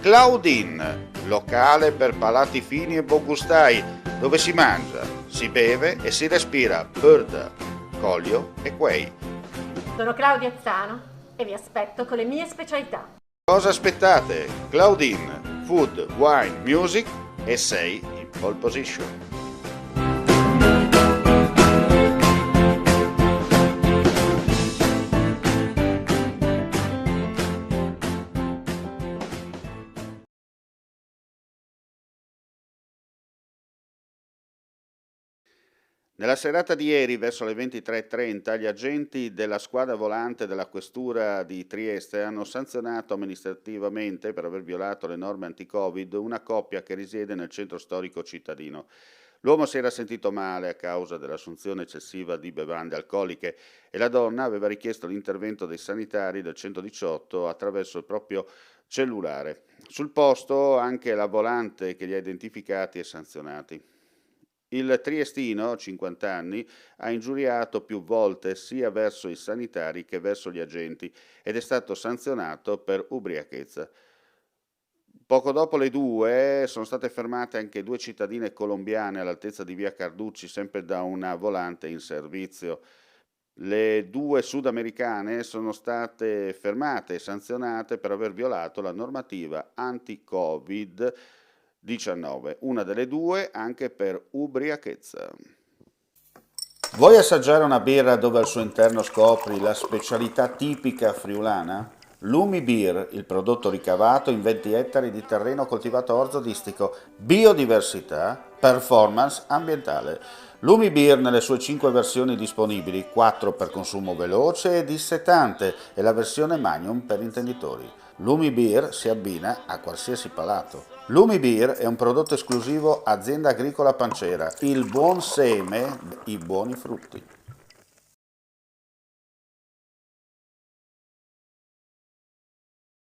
Claudine, locale per palati fini e buongustai, dove si mangia, si beve e si respira Bird, Collio e Quay. Sono Claudia Zano e vi aspetto con le mie specialità. Cosa aspettate? Claudine, Food, Wine, Music e sei in pole position. Nella serata di ieri, verso le 23:30, gli agenti della squadra volante della questura di Trieste hanno sanzionato amministrativamente per aver violato le norme anti-Covid una coppia che risiede nel centro storico cittadino. L'uomo si era sentito male a causa dell'assunzione eccessiva di bevande alcoliche e la donna aveva richiesto l'intervento dei sanitari del 118 attraverso il proprio cellulare. Sul posto anche la volante che li ha identificati e sanzionati. Il triestino, 50 anni, ha ingiuriato più volte sia verso i sanitari che verso gli agenti ed è stato sanzionato per ubriachezza. Poco dopo le 2 sono state fermate anche 2 cittadine colombiane all'altezza di via Carducci, sempre da una volante in servizio. Le 2 sudamericane sono state fermate e sanzionate per aver violato la normativa anti-Covid-19, una delle 2 anche per ubriachezza. Vuoi assaggiare una birra dove al suo interno scopri la specialità tipica friulana? Lumi Beer, il prodotto ricavato in 20 ettari di terreno coltivato a orzo distico, biodiversità, performance ambientale. Lumi Beer nelle sue 5 versioni disponibili, 4 per consumo veloce e dissetante e la versione Magnum per intenditori. Lumi Beer si abbina a qualsiasi palato. Lumi Beer è un prodotto esclusivo Azienda Agricola Pancera, il buon seme, i buoni frutti.